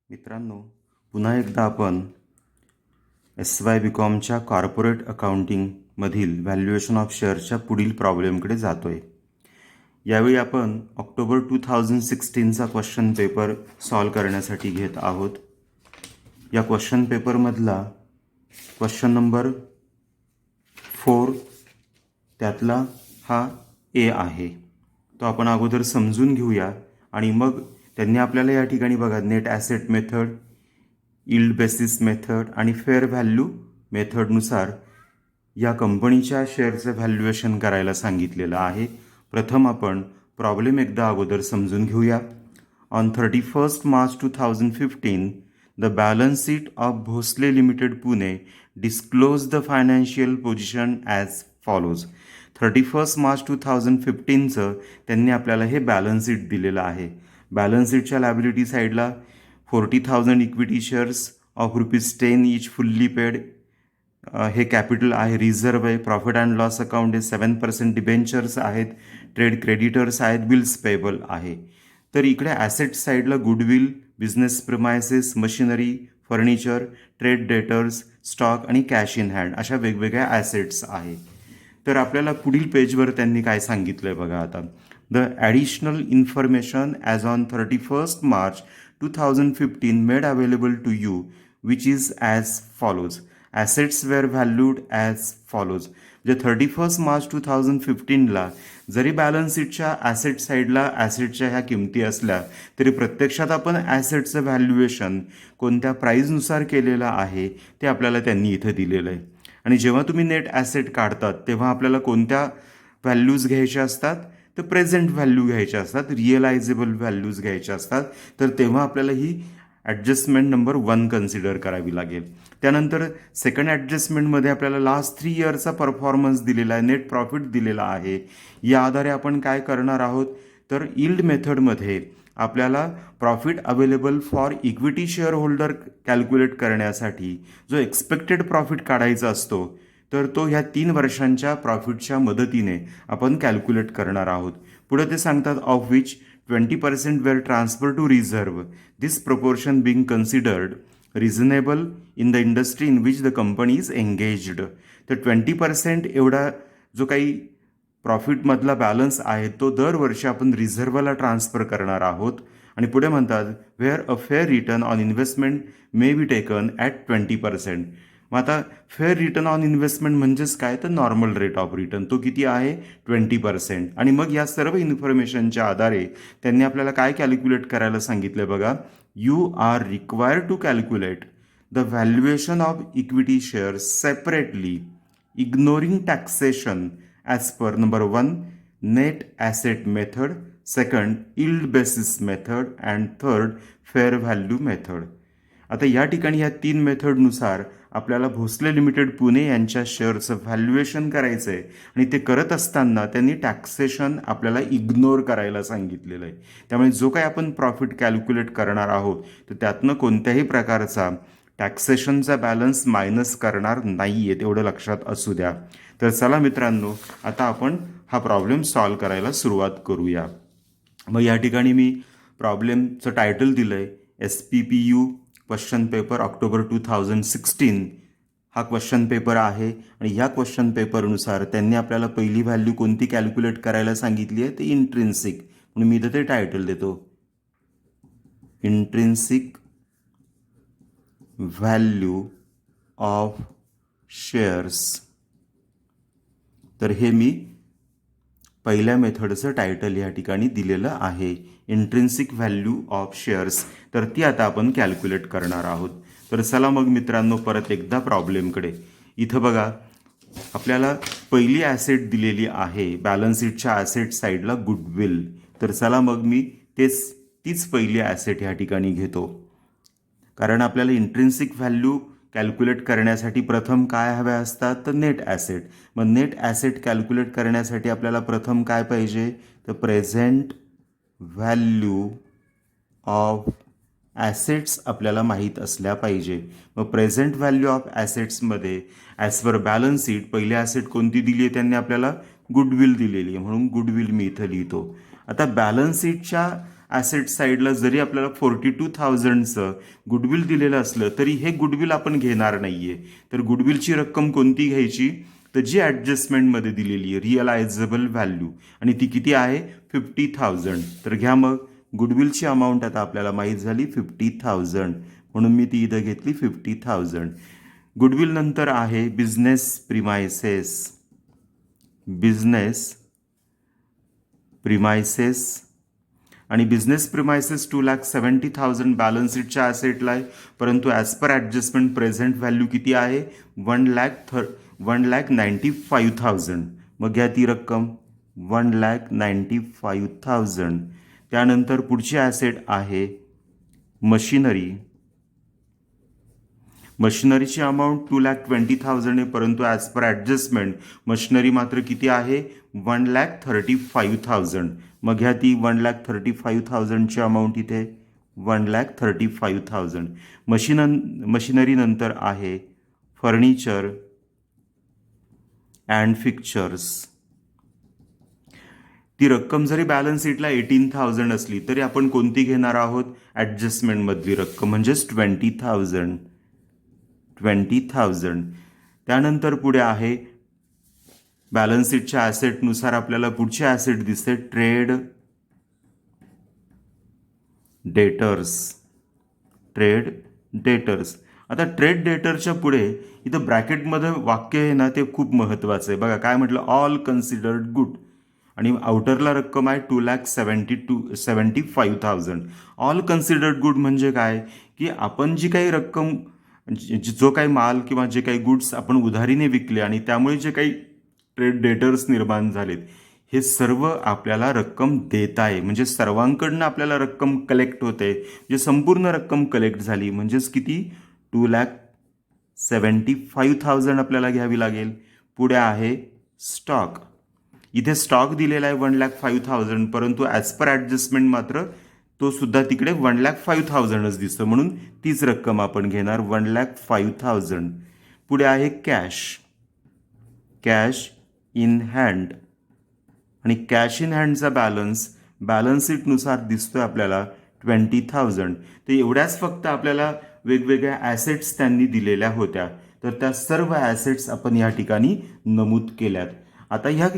मित्रांनो, पुन्हा एकदा आपण SY BComच्या कॉर्पोरेट अकाउंटिंगमधील व्हॅल्युएशन ऑफ शेअर्सच्या पुढील प्रॉब्लेमकडे जातोय. यावेळी आपण ऑक्टोबर 2016चा क्वेश्चन पेपर सॉल्व करण्यासाठी घेत आहोत. या क्वेश्चन पेपरमधला क्वेश्चन नंबर 4 त्यातला हा ए आहे. तो आपण अगोदर समजून घेऊया आणि मग त्यांनी आपल्याला या ठिकाणी बघा net asset method, yield basis method आणि फेअर व्हॅल्यू मेथडनुसार या कंपनीच्या शेअरचं व्हॅल्युएशन करायला सांगितलेलं आहे. प्रथम आपण प्रॉब्लेम एकदा अगोदर समजून घेऊया. On 31 March 2015 the balance sheet of Bhosale limited Pune disclose the financial position as follows. 31 March 2015चं त्यांनी आपल्याला हे बॅलन्स शीट दिलेलं आहे. बॅलन्स शीटच्या लायबिलिटी साईडला 40,000 equity shares of ₹10 each fully paid हे कॅपिटल आहे, रिझर्व आहे, प्रॉफिट अँड लॉस अकाउंट आहे, 7% डिबेंचर्स आहेत, ट्रेड क्रेडिटर्स आहेत, बिल्स पेबल आहे. तर इकडे ॲसेट साईडला goodwill, business premises, machinery, furniture, trade debtors, stock आणि कॅश इन हँड अशा वेगवेगळ्या ॲसेट्स आहे. तर आपल्याला पुढील पेजवर त्यांनी काय सांगितलं आहे बघा आता. The additional information as on 31 March 2015 made available to you which is as follows. Assets were valued as follows. म्हणजे 31 March 2015ला जरी बॅलन्स शीटच्या ॲसेट साईडला ॲसेटच्या ह्या किमती असल्या तरी प्रत्यक्षात आपण ॲसेटचं व्हॅल्युएशन कोणत्या प्राईजनुसार केलेलं आहे ते आपल्याला त्यांनी इथं दिलेलं आहे. आणि जेव्हा तुम्ही नेट ॲसेट काढतात तेव्हा आपल्याला कोणत्या व्हॅल्यूज घ्यायच्या असतात, तर प्रेझेंट व्हॅल्यू घ्यायच्या असतात, रिअलायझेबल व्हॅल्यूज घ्यायच्या असतात. तर तेव्हा आपल्याला ही ॲडजस्टमेंट नंबर 1 कन्सिडर करावी लागेल. त्यानंतर सेकंड ॲडजस्टमेंटमध्ये आपल्याला लास्ट 3 इयरचा परफॉर्मन्स दिलेला आहे, नेट प्रॉफिट दिलेला आहे. या आधारे आपण काय करणार आहोत, तर यील्ड मेथडमध्ये आपल्याला profit available for equity share holder calculate करण्यासाठी जो एक्सपेक्टेड प्रॉफिट काढायचा असतो तर तो ह्या 3 वर्षांच्या प्रॉफिटच्या मदतीने आपण कॅल्क्युलेट करणार आहोत. पुढे ते सांगतात of which 20% were transfer to reserve, this proportion being considered reasonable in the industry in which the company is engaged. तर 20% एवढा जो काही प्रॉफिटमधला बॅलन्स आहे तो दरवर्षी आपण रिझर्वला ट्रान्सफर करणार आहोत. आणि पुढे म्हणतात where a fair return on investment may be taken at 20%. मग आता फेअर रिटर्न ऑन इन्व्हेस्टमेंट म्हणजेच काय, तर नॉर्मल रेट ऑफ रिटर्न तो किती आहे, 20%. आणि मग या सर्व इन्फॉर्मेशनच्या आधारे त्यांनी आपल्याला काय कॅल्क्युलेट करायला सांगितलं बघा. You are required to calculate the valuation of equity shares separately ignoring taxation as per number 1 net asset method, second yield basis method and third fair value method. आता या ठिकाणी या 3 मेथडनुसार आपल्याला भोसले लिमिटेड पुणे यांच्या शेअरचं व्हॅल्युएशन करायचं आहे. आणि ते करत असताना त्यांनी टॅक्सेशन आपल्याला इग्नोर करायला सांगितलेलं आहे. त्यामुळे जो काही आपण प्रॉफिट कॅल्क्युलेट करणार आहोत तर त्यातनं कोणत्याही प्रकारचा टॅक्सेशनचा बॅलन्स मायनस करणार नाही आहे, तेवढं लक्षात असू द्या. तर चला मित्रांनो, आता आपण हा प्रॉब्लेम सॉल्व करायला सुरुवात करूया. मग या ठिकाणी मी प्रॉब्लेमचं टायटल दिलं आहे SPPU क्वेश्चन पेपर ऑक्टोबर 2016 हा क्वेश्चन पेपर आहे. आणि ह्या क्वेश्चन पेपरनुसार त्यांनी आपल्याला पहिली व्हॅल्यू कोणती कॅल्क्युलेट करायला सांगितली आहे, ते इंट्रिन्सिक. म्हणून मी इथं ते टायटल देतो, इंट्रिन्सिक व्हॅल्यू ऑफ शेअर्स. तर हे मी पहिल्या मेथडचं टायटल या ठिकाणी दिलेलं आहे, इंट्रिन्सिक व्हॅल्यू ऑफ शेअर्स. तर ती आता आपण कॅल्क्युलेट करणार आहोत. तर चला मग मित्रांनो परत एकदा प्रॉब्लेमकडे. इथं बघा आपल्याला पहिली ॲसेट दिलेली आहे बॅलन्स शीटच्या ॲसेट साईडला गुडविल. तर चला मग मी तीच पहिली ॲसेट ह्या ठिकाणी घेतो, कारण आपल्याला इंट्रिन्सिक व्हॅल्यू कॅल्क्युलेट करण्यासाठी प्रथम काय हव्या असतात, तर नेट ॲसेट. मग नेट ॲसेट कॅल्क्युलेट करण्यासाठी आपल्याला प्रथम काय पाहिजे, तर प्रेझेंट व्हॅल्यू ऑफ ॲसेट्स आपल्याला माहीत असल्या पाहिजे. मग प्रेझेंट व्हॅल्यू ऑफ ॲसेट्समध्ये ॲज पर बॅलन्स शीट पहिली ॲसेट कोणती दिली आहे, त्यांनी आपल्याला गुडविल दिलेली आहे, म्हणून गुडविल मी इथं लिहितो. आता बॅलन्स शीटच्या ॲसेट साईडला जरी आपल्याला 42,000चं गुडविल दिलेलं असलं तरी हे गुडविल आपण घेणार नाही आहे. तर गुडविलची रक्कम कोणती घ्यायची, तर जी ॲडजस्टमेंटमध्ये दिलेली आहे रिअलायझेबल व्हॅल्यू, आणि ती किती आहे 50,000. तर घ्या मग गुडविलची अमाऊंट आता आपल्याला माहीत झाली 50,000, म्हणून मी ती इथं घेतली 50,000. गुडविल नंतर आहे बिझनेस प्रिमायसेस. बिझनेस प्रिमायसेस आणि बिझनेस प्रिमायसेस 2,70,000 बॅलन्स शीटच्या ॲसेटला आहे, परंतु as per adjustment present value किती आहे 1,95,000. मग घ्या ती रक्कम 1,95,000. त्यानंतर पुढची ॲसेट आहे मशिनरी. मशिनरीची अमाऊंट 2,20,000 आहे, परंतु ॲज पर ॲडजस्टमेंट मशिनरी मात्र किती आहे 1,35,000. मग ह्या ती 1,35,000ची अमाऊंट इथे 1,35,000. मशिनरी नंतर आहे फर्निचर अँड फिक्चर्स. ती रक्कम जरी बॅलन्स शीटला 18,000 असली तरी आपण कोणती घेणार आहोत ॲडजस्टमेंटमधली रक्कम, म्हणजेच 20,000. त्यानंतर पुढे आहे बॅलन्स शीटच्या ॲसेटनुसार आपल्याला पुढचे ॲसेट दिसते ट्रेड डेटर्स. आता ट्रेड डेटरच्या पुढे इथं ब्रॅकेटमध्ये वाक्य आहे ना, ते खूप महत्त्वाचं आहे. बघा काय म्हटलं, ऑल कन्सिडर्ड गुड, आणि आउटरला रक्कम आहे 2,75,000. ऑल कन्सिडर्ड गुड म्हणजे काय, की आपण जी काही रक्कम, जो काही माल किंवा जे काही गुड्स आपण उधारीने विकले आणि त्यामुळे जे काही ट्रेड डेटर्स निर्माण झालेत, हे सर्व आपल्याला रक्कम देत आहे. म्हणजे सर्वांकडनं आपल्याला रक्कम कलेक्ट होते, म्हणजे संपूर्ण रक्कम कलेक्ट झाली. म्हणजेच किती 2,75,000 आपल्याला घ्यावी लागेल. पुढे आहे स्टॉक. इथे स्टॉक दिलेला आहे 1,05,000, परंतु ॲज पर ॲडजस्टमेंट मात्र तो सुद्धा तिकडे 1,05,000च दिसतो, म्हणून तीच रक्कम आपण घेणार 1,05,000. पुढे आहे कॅश इन हँड, आणि कॅश इन हँडचा बॅलन्स शीटनुसार दिसतोय आपल्याला 20,000. तर एवढ्याच फक्त आपल्याला वेगवेगळ्या ॲसेट्स त्यांनी दिलेल्या होत्या, तर त्या सर्व ॲसेट्स आपण या ठिकाणी नमूद केल्यात. आता ह्या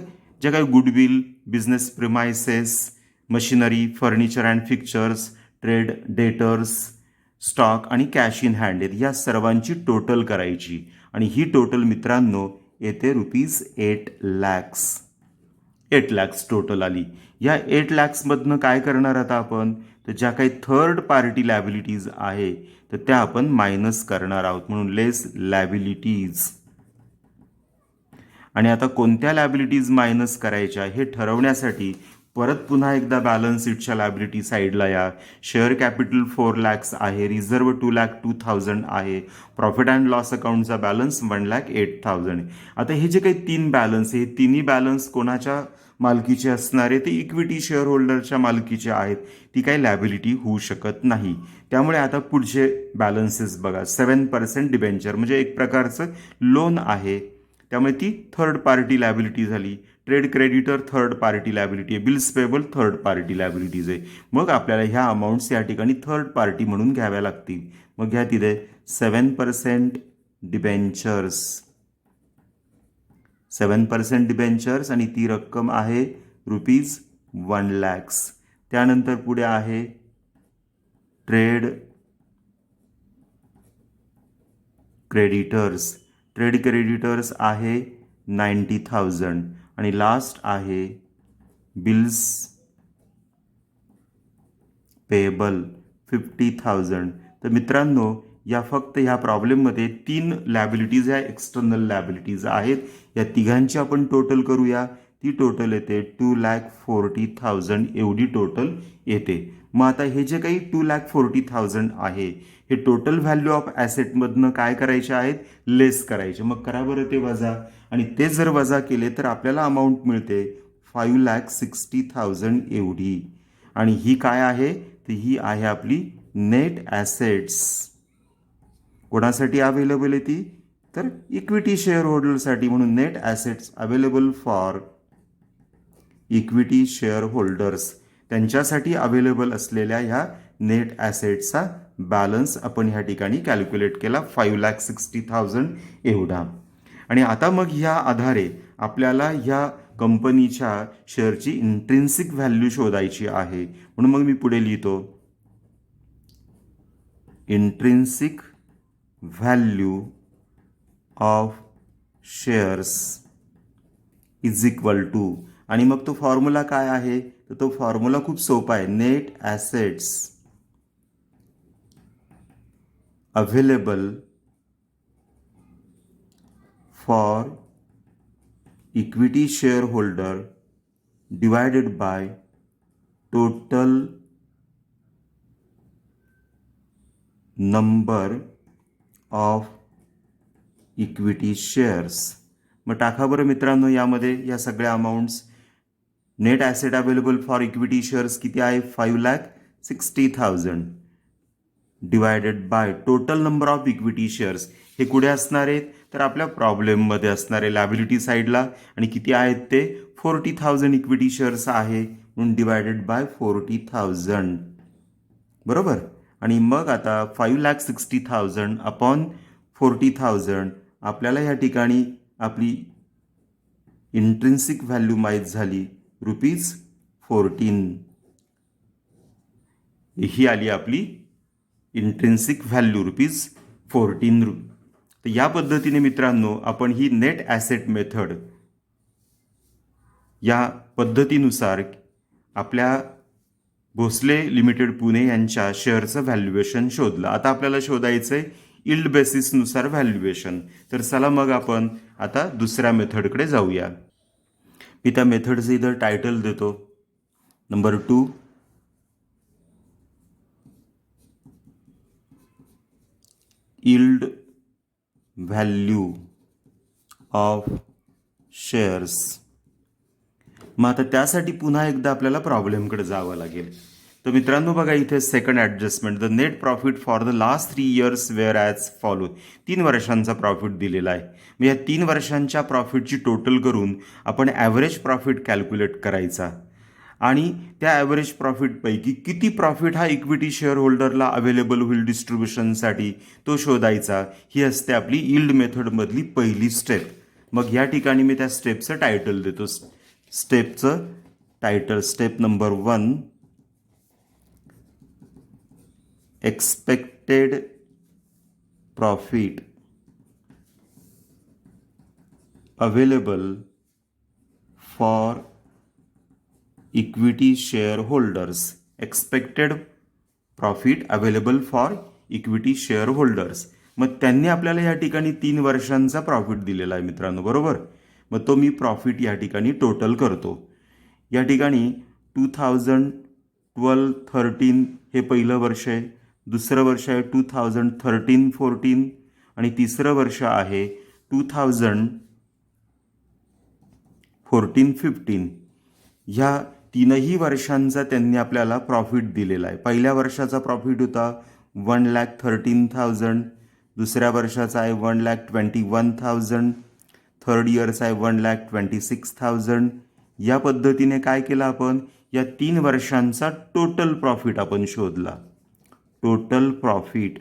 ज्या काही goodwill, business premises, machinery, furniture and fixtures, trade debtors, stock आणि कॅश इन हँड आहेत, या सर्वांची टोटल करायची, आणि ही टोटल मित्रांनो येते ₹8 lakhs टोटल आली. या 8 lakhsमधनं काय करणार आता आपण, तर ज्या काही थर्ड पार्टी लॅबिलिटीज आहे तर त्या आपण मायनस करणार आहोत, म्हणून लेस लॅबिलिटीज. आणि आता कोणत्या लॅबिलिटीज मायनस करायच्या हे ठरवण्यासाठी परत पुन्हा एकदा बॅलन्स शीटच्या लॅबिलिटी साईडला या. शेअर कॅपिटल 4 lakhs आहे, रिझर्व 2,02,000 आहे, प्रॉफिट अँड लॉस अकाउंटचा बॅलन्स 1,08,000. आता हे जे काही 3 बॅलन्स आहे, हे तिन्ही बॅलन्स कोणाच्या मालकीचे असणार आहे, ते इक्विटी शेअर होल्डरच्या मालकीचे आहेत. ती काही लॅबिलिटी होऊ शकत नाही. त्यामुळे आता पुढचे बॅलन्सेस बघा. 7% डिबेंचर म्हणजे एक प्रकारचं लोन आहे, त्यामुळे ती थर्ड पार्टी लॅबिलिटी झाली. Trade creditor third party liability आहे, bills payable third party liabilities आहे. मग आपल्याला ह्या अमाऊंट्स या ठिकाणी थर्ड पार्टी म्हणून घ्याव्या लागतील. मग घ्या तिथे 7% डिबेंचर्स, 7% डिबेंचर्स, आणि ती रक्कम आहे ₹1 lakhs. त्यानंतर पुढे आहे ट्रेड क्रेडिटर्स आहे 90,000, आणि लास्ट आहे बिल्स पेबल 50,000. तर मित्रांनो या फक्त ह्या प्रॉब्लेममध्ये 3 लॅबिलिटीज ह्या एक्सटर्नल लॅबिलिटीज आहेत. या तिघांची आपण टोटल करूया. ती टोटल येते 2,40,000 एवढी टोटल येते. मग आता हे जे काही 2,40,000 आहे, हे टोटल व्हॅल्यू ऑफ ॲसेटमधनं काय करायचे आहेत, लेस करायचे. मग करा बरं ते वजा, आणि ते जर वजा केले तर आपल्याला अमाऊंट मिळते 5,60,000 एवढी. आणि ही काय आहे, तर ही आहे आपली नेट ॲसेट्स. कोणासाठी अवेलेबल आहे ती, तर इक्विटी शेअर होल्डरसाठी, म्हणून net assets available for equity share holders. त्यांच्यासाठी अवेलेबल असलेल्या ह्या नेट ॲसेटचा बॅलन्स आपण ह्या ठिकाणी कॅल्क्युलेट केला 5,60,000 एवढा. आणि आता मग ह्या आधारे आपल्याला ह्या कंपनीच्या शेअरची इंट्रिन्सिक व्हॅल्यू शोधायची आहे. म्हणून मग मी पुढे लिहितो intrinsic value of shares is equal to, आणि मग तो फॉर्म्युला काय आहे, तर तो फॉर्म्युला खूप सोपा आहे. Net assets available for equity share holder divided by total number of equity shares. मग टाका बरं मित्रांनो यामध्ये या सगळ्या amounts. Net asset available for equity shares किती आहे, 5,60,000 divided by total number of equity shares. हे कुठे असणार आहेत, तर आपल्या प्रॉब्लेममध्ये असणार आहे लॅबिलिटी साईडला. आणि किती आहेत ते 40,000 इक्विटी शेअर्स आहे, म्हणून डिवायडेड बाय 40,000. बरोबर. आणि मग आता 5,60,000 अपॉन 40,000 आपल्याला या ठिकाणी आपली इंट्रिन्सिक व्हॅल्यू माहीत झाली ₹14. ही आली आपली इंट्रिन्सिक व्हॅल्यू ₹14. तर या पद्धतीने मित्रांनो आपण ही नेट ॲसेट मेथड या पद्धतीनुसार आपल्या भोसले लिमिटेड पुणे यांच्या शेअरचं व्हॅल्युएशन शोधलं. आता आपल्याला शोधायचं आहे इल्ड बेसिसनुसार व्हॅल्युएशन. तर चला मग आपण आता दुसऱ्या मेथडकडे जाऊया. मी त्या मेथडचं इथं टायटल देतो number 2 yield value of shares. मग आता त्यासाठी पुन्हा एकदा आपल्याला प्रॉब्लेमकडे जावं लागेल. तर मित्रांनो बघा इथे second adjustment the net profit for the last 3 years wear as follow. 3 वर्षांचा प्रॉफिट दिलेला आहे. मग या 3 वर्षांच्या प्रॉफिटची टोटल करून आपण ॲव्हरेज प्रॉफिट कॅल्क्युलेट करायचा. आणि त्या ॲव्हरेज प्रॉफिटपैकी किती प्रॉफिट हा इक्विटी शेअर होल्डरला अवेलेबल होईल डिस्ट्रीब्युशनसाठी तो शोधायचा. ही असते आपली यील्ड मेथडमधली पहिली स्टेप. मग या ठिकाणी मी त्या स्टेपचं टायटल देतो. स्टेपचं title step number 1 expected profit available for equity shareholders. Expected profit available for equity shareholders. मग त्यांनी आपल्याला या ठिकाणी 3 वर्षांचा प्रॉफिट दिलेला आहे मित्रांनो. बरोबर. मग तो मी प्रॉफिट या ठिकाणी टोटल करतो. या ठिकाणी 2012-13 हे पहिलं वर्ष आहे. दुसरं वर्ष आहे 2013-14 आणि तिसरं वर्ष आहे 2014-15. ह्या 3ही वर्षांचा त्यांनी आपल्याला प्रॉफिट दिलेला आहे. पहिल्या वर्षाचा प्रॉफिट होता 1,13,000, दुसऱ्या वर्षाचा आहे 1,21,000, थर्ड इयरचा आहे 1,26,000. या पद्धतीने काय केलं आपण, या 3 वर्षांचा टोटल प्रॉफिट आपण शोधला. Total profit.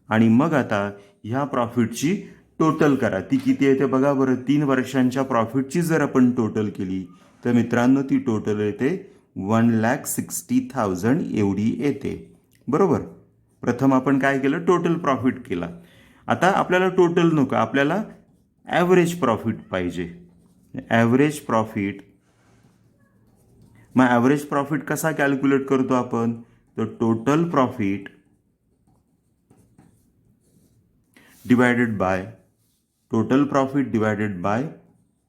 आणि मग आता ह्या प्रॉफिटची टोटल करा. ती किती येते बघा बरं. 3 वर्षांच्या प्रॉफिटची जर आपण टोटल केली तर मित्रांनो ती टोटल येते 1,60,000 एवढी येते. बरोबर. प्रथम आपण काय केलं, टोटल प्रॉफिट केला. आता आपल्याला टोटल नको, आपल्याला ॲव्हरेज प्रॉफिट पाहिजे. Average profit. मग ॲव्हरेज प्रॉफिट कसा कॅल्क्युलेट करतो आपण, तर total profit divided by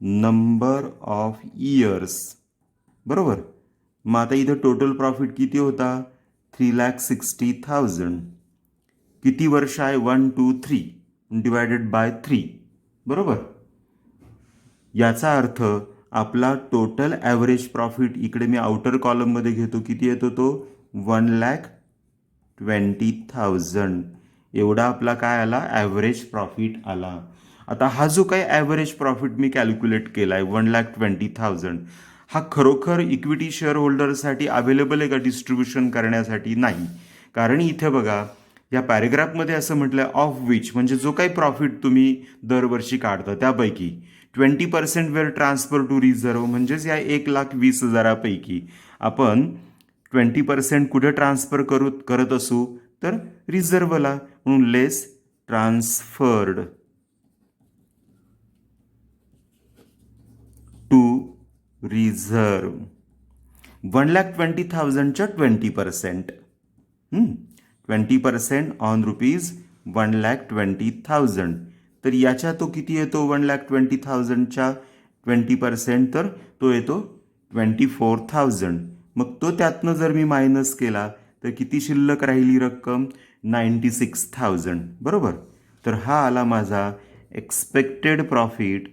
number of years. बरोबर. मग आता इथं टोटल प्रॉफिट किती होता, 3,60,000. किती वर्ष आहे, 1, 2, 3 डिवायडेड बाय 3. बरोबर. याचा अर्थ आपला टोटल ॲव्हरेज प्रॉफिट इकडे मी आउटर कॉलममध्ये घेतो. किती येतो तो 1,20,000 एवढा आपला काय आला, ॲव्हरेज प्रॉफिट आला. आता हा जो काही ॲव्हरेज प्रॉफिट मी कॅल्क्युलेट केला आहे 1,20,000, हा खरोखर इक्विटी शेअर होल्डरसाठी अवेलेबल आहे का डिस्ट्रीब्युशन करण्यासाठी? नाही. कारण इथे बघा या पॅरेग्राफमध्ये असं म्हटलं ऑफ विच, म्हणजे जो काही प्रॉफिट तुम्ही दरवर्षी काढता त्यापैकी 20% वेअर ट्रान्सफर टू रिझर्व्ह, म्हणजेच या 1,20,000पैकी आपण 20% कुठे ट्रान्सफर करत असू तर रिझर्व्हला, म्हणून लेस ट्रान्सफर्ड टू रिझर्व्ह 1,20,000च्या 20%. 20% ऑन रुपीज 1,20,000. तर याच्या तो किती येतो 1,20,000च्या 20%? तर तो येतो 24,000. मग तो त्यातनं जर मी मायनस केला तर किती शिल्लक राहिली रक्कम? 96,000. बरोबर. तर हा आला माझा expected profit,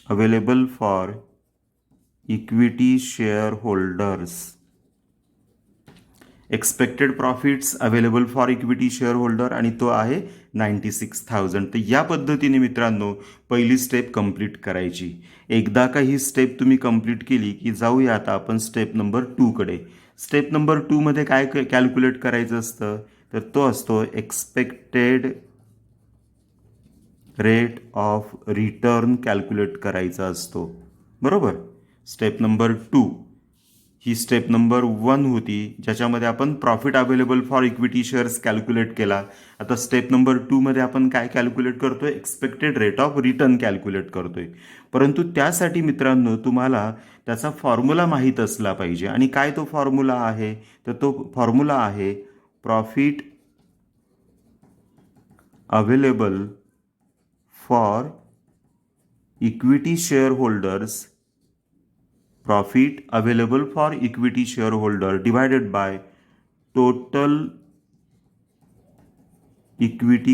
available for equity shareholders. Expected profits available for equity share holder आणि तो आहे 96,000. तर या पद्धतीने मित्रांनो पहिली स्टेप कंप्लीट करायची. एकदा का ही स्टेप तुम्ही कंप्लीट केली की जाऊया आता आपण स्टेप नंबर 2 कडे. स्टेप नंबर 2 मध्ये काय कॅल्क्युलेट करायचं असतं? तर तो असतो expected rate of return calculate करायचा असतो. बरोबर. स्टेप नंबर 2 ही स्टेप नंबर 1 होती ज्याच्यामध्ये आपण profit available for equity shares calculate केला. आता स्टेप नंबर 2 मध्ये आपण काय कॅल्क्युलेट करतोय? Expected rate of return calculate करतोय. परंतु त्यासाठी मित्रांनो तुम्हाला त्याचा फॉर्म्युला माहीत असला पाहिजे. आणि काय तो फॉर्म्युला आहे? तर तो फॉर्म्युला आहे profit available for equity share holders, profit available for equity shareholder divided by total equity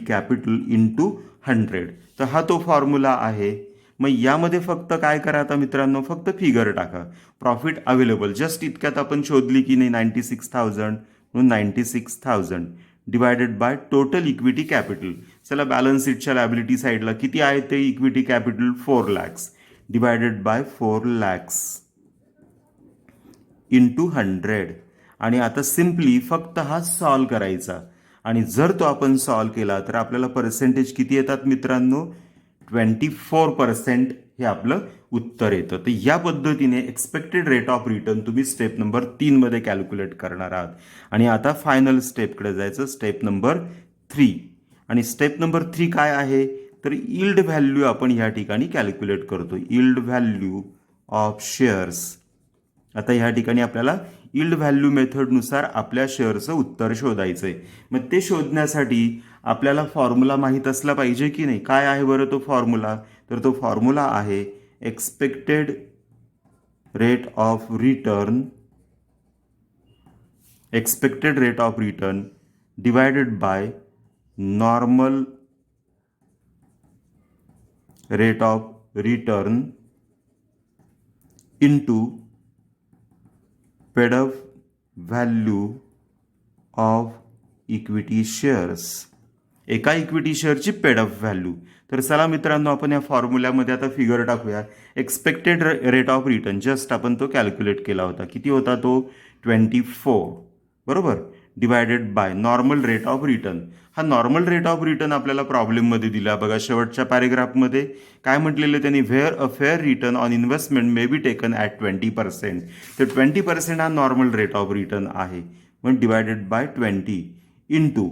capital into 100. तर हा तो फॉर्म्युला आहे. मग यामध्ये फक्त काय करा आता मित्रांनो? फक्त फिगर टाका. प्रॉफिट अवेलेबल जस्ट इतक्यात आपण शोधली की नाही 96,000, म्हणून 96,000 divided by total equity capital. चला बॅलन्स शीटच्या लायबिलिटी साईडला किती आहे ते equity capital? 4 lakhs divided by 4 lakhs into 100. आणि आता सिम्पली फक्त हा सॉल्व करायचा. आणि जर तो आपण सॉल्व केला तर आपल्याला पर्सेंटेज किती येतात मित्रांनो? 24% हे आपलं उत्तर येतं. तर या पद्धतीने एक्सपेक्टेड रेट ऑफ रिटर्न तुम्ही स्टेप नंबर 3 मध्ये कॅल्क्युलेट करणार आहात. आणि आता फायनल स्टेपकडे जायचं, स्टेप नंबर 3. आणि स्टेप नंबर 3 काय आहे? तर यील्ड व्हॅल्यू आपण या ठिकाणी कॅल्क्युलेट करतो. Yield value of shares. आता ह्या ठिकाणी आपल्याला यील्ड व्हॅल्यू मेथडनुसार आपल्या शेअरचं उत्तर शोधायचं आहे. मग ते शोधण्यासाठी आपल्याला फॉर्म्युला माहीत असला पाहिजे की नाही? काय आहे बरं तो फॉर्म्युला? तर तो फॉर्म्युला आहे expected rate of return divided by normal rate of return into paid up value of equity shares. एका इक्विटी शेअरची पेड अप व्हॅल्यू. तर चला मित्रांनो आपण या फॉर्म्युल्यामध्ये आता फिगर टाकूया. Expected rate of return just आपण तो कॅल्क्युलेट केला होता. किती होता तो? 24. बरोबर. Divided by normal rate of return. हा नॉर्मल रेट ऑफ रिटर्न आपल्याला प्रॉब्लेममध्ये दिला बघा. शेवटच्या पॅरेग्राफमध्ये काय म्हटलेलं त्यांनी? Where a fair return on investment may be taken at 20%. तर 20% हा नॉर्मल रेट ऑफ रिटर्न आहे. मग divided by 20 into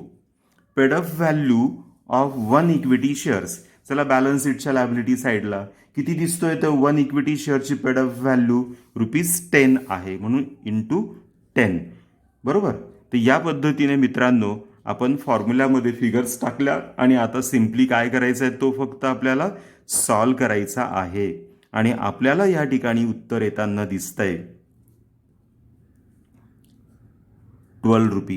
paid up value of 1 equity shares. चला बॅलन्स शीटच्या लायबिलिटी साईडला किती दिसतोय? तर 1 इक्विटी शेअरची पेड अप व्हॅल्यू ₹10 आहे, म्हणून इंटू 10. बरोबर. तर या पद्धतीने मित्रांनो आपण फॉर्म्युल्यामध्ये फिगर्स टाकल्या आणि आता सिम्पली काय करायचं आहे? तो फक्त आपल्याला सॉल्व करायचा आहे. आणि आपल्याला या ठिकाणी उत्तर येताना दिसतंय ₹12.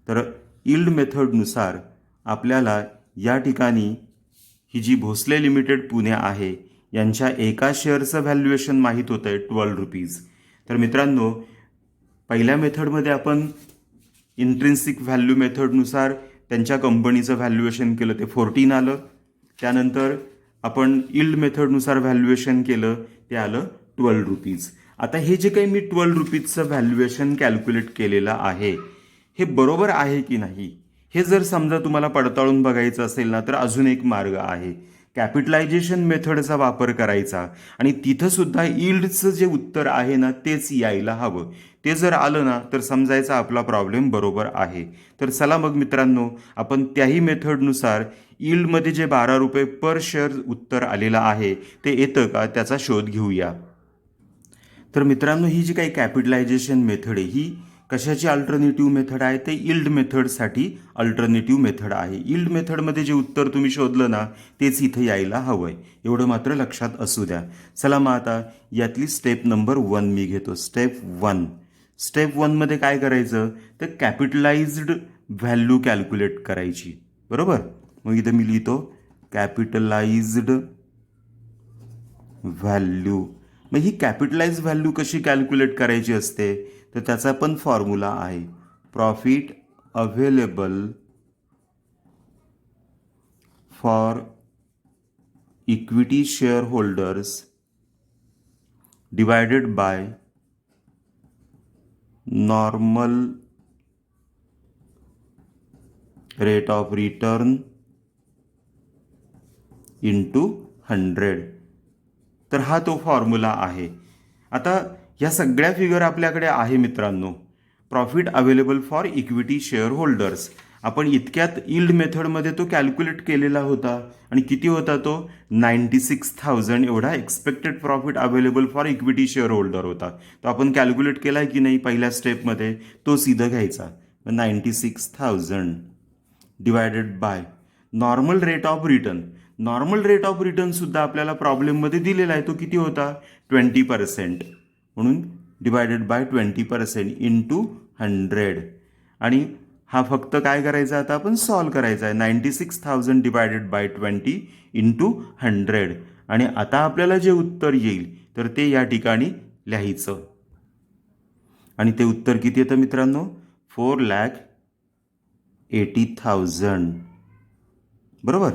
तर यील्ड मेथडनुसार आपल्याला या ठिकाणी ही जी भोसले लिमिटेड पुणे आहे यांच्या एका शेअरचं व्हॅल्युएशन माहीत होतं आहे 12 रुपीज. तर मित्रांनो, पहिल्या मेथडमध्ये आपण इंट्रिन्सिक व्हॅल्यू मेथडनुसार त्यांच्या कंपनीचं व्हॅल्युएशन केलं, ते 14 आलं. त्यानंतर आपण यील्ड मेथडनुसार व्हॅल्युएशन केलं, ते आलं 12 रुपीज. आता हे जे काही मी 12 रुपीजचं व्हॅल्युएशन कॅल्क्युलेट केलेलं आहे, हे बरोबर आहे की नाही, हे जर समजा तुम्हाला पडताळून बघायचं असेल ना, तर अजून एक मार्ग आहे. कॅपिटलायझेशन मेथडचा वापर करायचा आणि तिथं सुद्धा यील्डचं जे उत्तर आहे ना, तेच यायला हवं. ते जर आलं ना, तर समजायचा आपला प्रॉब्लेम बरोबर आहे. तर चला मग मित्रांनो, आपण त्याही मेथडनुसार यील्डमध्ये जे 12 रुपये पर शेअर उत्तर आलेलं आहे, ते येतं का त्याचा शोध घेऊया. तर मित्रांनो, ही जी काही कॅपिटलायझेशन मेथड आहे, ही कशाची अल्टरनेटिव्ह मेथड आहे, ते यील्ड मेथडसाठी अल्टरनेटिव्ह मेथड आहे. यील्ड मेथडमध्ये जे उत्तर तुम्ही शोधलं ना, तेच इथं यायला हवं आहे, एवढं मात्र लक्षात असू द्या. चला मग आता यातली स्टेप नंबर 1 मी घेतो. स्टेप 1. स्टेप 1मध्ये काय करायचं, तर कॅपिटलाइज्ड व्हॅल्यू कॅल्क्युलेट करायची. बरोबर. मग इथं मी लिहितो कॅपिटलाइज्ड व्हॅल्यू. मग ही कॅपिटलाइज व्हॅल्यू कशी कॅल्क्युलेट करायची असते, तर त्याचा पण फॉर्म्युला आहे. Profit available for equity share holders divided by normal rate of return into 100. तर हा तो फॉर्म्युला आहे. आता ह्या सगळ्या फिगर आपल्याकडे आहे मित्रांनो. Profit available for equity share holders आपण इतक्यात यील्ड मेथडमध्ये तो कॅल्क्युलेट केलेला होता आणि किती होता तो, 96,000 एवढा expected profit available for equity share holder होता. तो आपण कॅल्क्युलेट केला आहे की नाही पहिल्या स्टेपमध्ये, तो सीधा घ्यायचा. 96,000 divided by normal rate of return. Normal rate of return सुद्धा आपल्याला प्रॉब्लेममध्ये दिलेला आहे, तो किती होता, 20%. म्हणून डिवायडेड बाय 20% इंटू 100. आणि हा फक्त काय करायचा, आता आपण सॉल्व करायचा आहे. 96,000 डिवायडेड बाय 20 इंटू 100. आणि आता आपल्याला जे उत्तर येईल तर ते या ठिकाणी लिहायचं. आणि ते उत्तर किती येतं मित्रांनो, 4,80,000. बरोबर.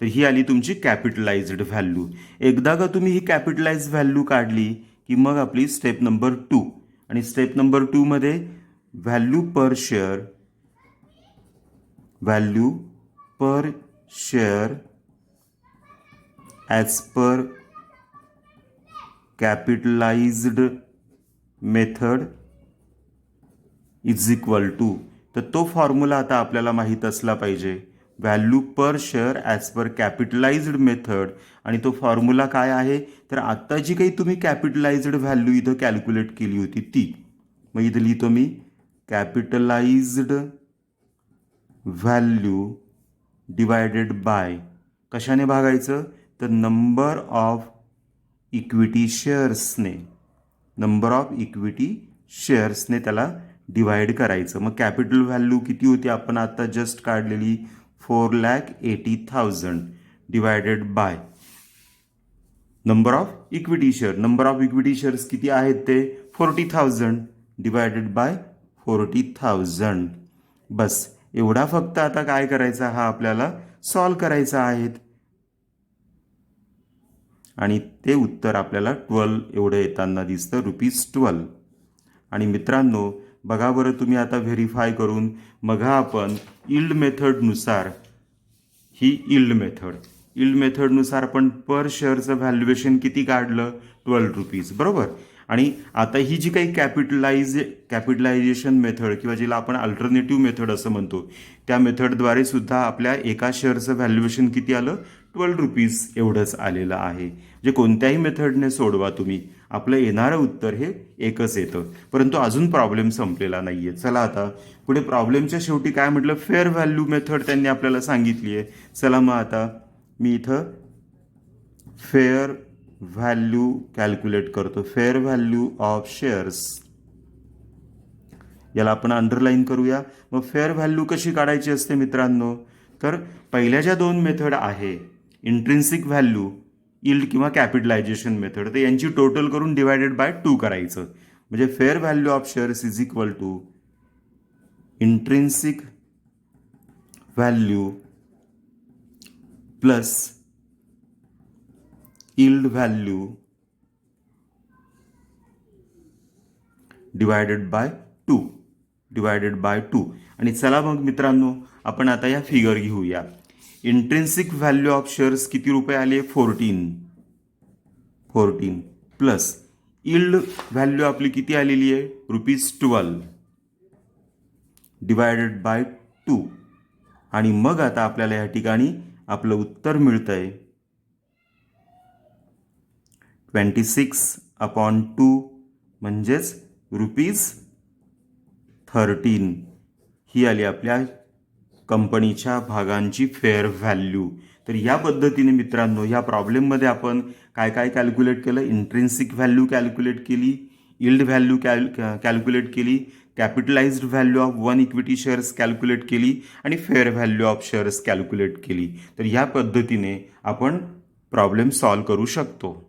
तर ही आली तुमची कॅपिटलाइज्ड व्हॅल्यू. एकदा का तुम्ही ही कॅपिटलाइज व्हॅल्यू काढली की मग आपली स्टेप नंबर 2. आणि स्टेप नंबर 2 मध्ये value per share as per capitalised method is equal to. तर तो फॉर्म्युला आता आपल्याला माहीत असला पाहिजे. Value per share as per capitalised method. आणि तो फॉर्म्युला काय आहे, तर आत्ता जी काही तुम्ही कॅपिटलाइज्ड व्हॅल्यू इथं कॅल्क्युलेट केली होती ती. मग इथं लिहितो मी कॅपिटलाइज्ड व्हॅल्यू डिवायडेड बाय, कशाने भागायचं, तर नंबर ऑफ इक्विटी शेअर्सने त्याला डिवाइड करायचं. मग कॅपिटल व्हॅल्यू किती होती आपण आता जस्ट काढलेली, 4,80,000 divided by number of equity shares किती आहेत ते 40,000 डिवायडेड बाय 40,000. बस एवढा फक्त आता काय करायचा, हा आपल्याला सॉल्व करायचा आहे. आणि ते उत्तर आपल्याला 12 एवढं येताना दिसतं, ₹12. आणि मित्रांनो बघा बरं तुम्ही आता व्हेरीफाय करून, मग आपण यील्ड मेथडनुसार, ही यील्ड मेथडनुसार आपण पर शेअरचं व्हॅल्युएशन किती काढलं, 12 रुपीज. बरोबर. आणि आता ही जी काही कॅपिटलायझेशन मेथड किंवा जिला आपण अल्टरनेटिव्ह मेथड असं म्हणतो, त्या मेथडद्वारे सुद्धा आपल्या एका शेअरचं व्हॅल्युएशन किती आलं, 12 रुपीज एवढंच आलेलं आहे. जे कोणत्याही मेथडने सोडवा तुम्ही, आपलं येणारं उत्तर हे एकच येतं. परंतु अजून प्रॉब्लेम संपलेला नाही आहे. चला आता पुढे प्रॉब्लेमच्या शेवटी काय म्हटलं, फेअर व्हॅल्यू मेथड त्यांनी आपल्याला सांगितली आहे. चला मग आता मी इथं फेअर व्हॅल्यू कॅल्क्युलेट करतो. फेअर व्हॅल्यू ऑफ शेअर्स, याला आपण अंडरलाईन करूया. मग फेअर व्हॅल्यू कशी काढायची असते मित्रांनो, तर पहिल्या ज्या 2 मेथड आहे, इंट्रिन्सिक व्हॅल्यू यील्ड किंवा कॅपिटलायझेशन मेथड, तर यांची टोटल करून डिवायडेड बाय 2 करायचं. म्हणजे fair value of shares is equal to intrinsic value plus yield value divided by 2. आणि चला मग मित्रांनो, आपण आता या फिगर घेऊया. इंट्रिन्सिक व्हॅल्यू ऑफ शेअर्स किती रुपये आले? 14 प्लस यील्ड व्हॅल्यू आपली किती आलेली आहे? ₹12 डिवायडेड बाय 2. आणि मग आता आपल्याला या ठिकाणी आपलं उत्तर मिळतंय 26/2 म्हणजेच ₹13. ही आली आपल्या कंपनीच्या भागांची फेअर व्हॅल्यू. तर या पद्धतीने मित्रांनो, या प्रॉब्लेममध्ये आपण काय काय कॅल्क्युलेट केलं? इंट्रिन्सिक व्हॅल्यू कॅल्क्युलेट केली, यील्ड व्हॅल्यू कॅल्क्युलेट केली, capitalised value of one equity shares calculate केली आणि fair value of shares calculate केली. तर या पद्धतीने आपण प्रॉब्लेम सॉल्व्ह करू शकतो.